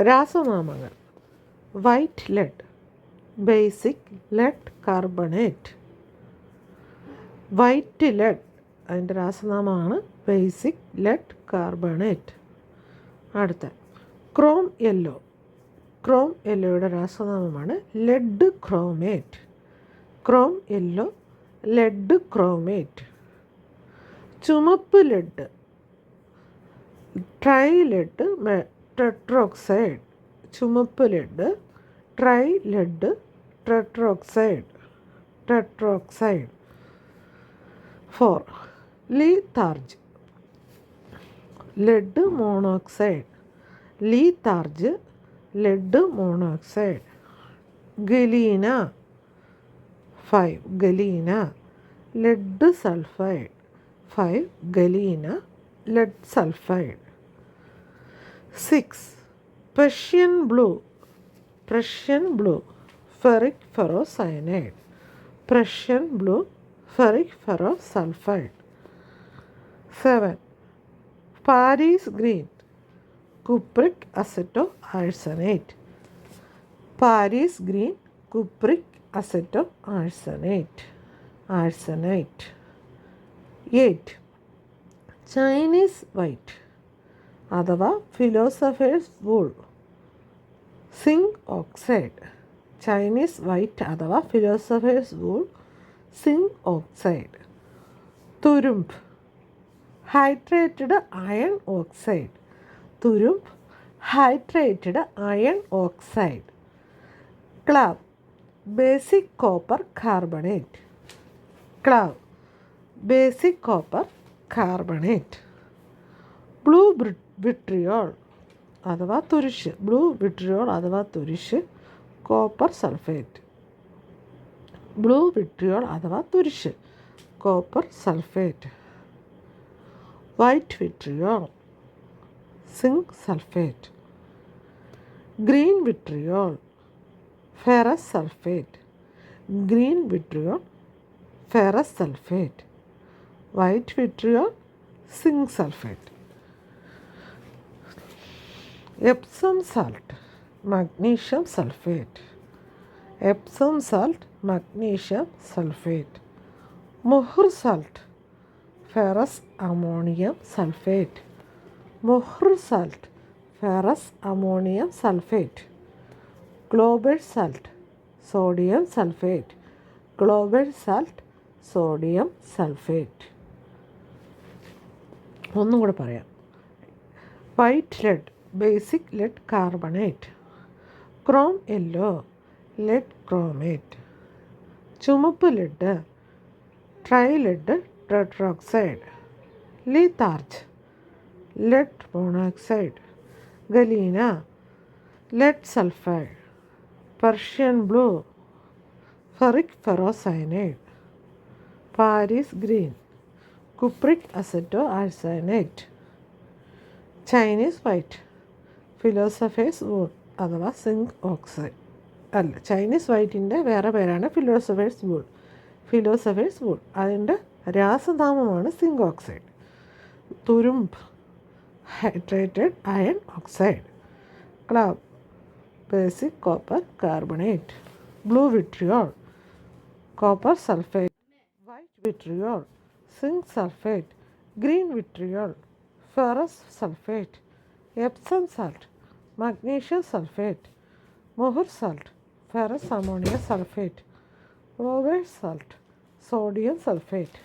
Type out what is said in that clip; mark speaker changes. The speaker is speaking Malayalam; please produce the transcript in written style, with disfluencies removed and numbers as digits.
Speaker 1: രാസനാമങ്ങൾ. White lead, basic lead carbonate. White lead അതിൻ്റെ രാസനാമമാണ് ബേസിക് ലെഡ് കാർബണേറ്റ്. അടുത്ത ക്രോം യെല്ലോ. ക്രോം യെല്ലോയുടെ രാസനാമമാണ് lead chromate. Chrome yellow lead chromate. ചുമപ്പ് ലെഡ്, ട്രൈ ലെഡ് ടെട്രോക്സൈഡ്. ചുമപ്പ് lead, tri lead tetroxide. 4. Litharge, lead monoxide. Litharge lead monoxide. Galena 5. Galena lead sulphide. 5. Galena lead sulphide. 6. Prussian blue. Prussian blue ferric ferrocyanide. Prussian blue ferric ferrosulphide. 7. Paris green cupric acetoarsenate. Paris green cupric acetoarsenate. 8. Chinese white അഥവാ philosopher's wool, zinc oxide. Chinese white അഥവാ ഫിലോസഫേഴ്സ് വൂൾ, സിങ്ക് ഓക്സൈഡ്. തുരുമ്പ്, ഹൈഡ്രേറ്റഡ് അയൺ ഓക്സൈഡ്. തുരുമ്പ് ഹൈഡ്രേറ്റഡ് അയൺ ഓക്സൈഡ്. ക്ലവ്, ബേസിക് കോപ്പർ കാർബണേറ്റ്. ക്ലവ് basic copper carbonate. Blue vitriol അഥവാ തുരിശ്. ബ്ലൂ വിട്രിയോൾ അഥവാ തുരിശ്, കോപ്പർ സൾഫേറ്റ്. ബ്ലൂ വിട്രിയോൾ അഥവാ തുരിശ്, copper sulphate. White vitriol, zinc sulphate. Green vitriol, ferrous sulphate. Green vitriol, ferrous sulphate. White vitriol, zinc sulphate. Epsom salt, magnesium sulphate. Epsom salt, magnesium sulphate. Mohr salt, ferrous ammonium sulphate. Mohr salt, ferrous ammonium sulphate. Global salt, sodium sulphate. Global salt, sodium sulphate. ഒന്നും കൂടെ പറയാം. White lead, basic lead carbonate. Chrome yellow, lead chromate. ചുമപ്പ് lead, tri lead tetroxide. Litharge, lead monoxide. Galena, lead sulphide. Persian blue, ferric ferrocyanide. Paris green, cupric acetoarsenate. Chinese white, philosopher's wool അഥവാ സിങ്ക് ഓക്സൈഡ്. അല്ല, ചൈനീസ് വൈറ്റിൻ്റെ വേറെ പേരാണ് ഫിലോസഫേഴ്സ് വൂൾ. ഫിലോസഫേഴ്സ് വൂൾ അതിൻ്റെ രാസനാമമാണ് സിങ്ക് ഓക്സൈഡ്. തുരുമ്പ്, ഹൈഡ്രേറ്റഡ് അയൺ ഓക്സൈഡ്. ക്ലവ്, basic copper carbonate. Blue vitriol, copper sulphate. White vitriol, zinc sulphate. Green vitriol, ferrous sulphate. Epsom salt, magnesium sulphate. Mohr salt, ferrous ammonium sulphate. Global salt, sodium sulphate.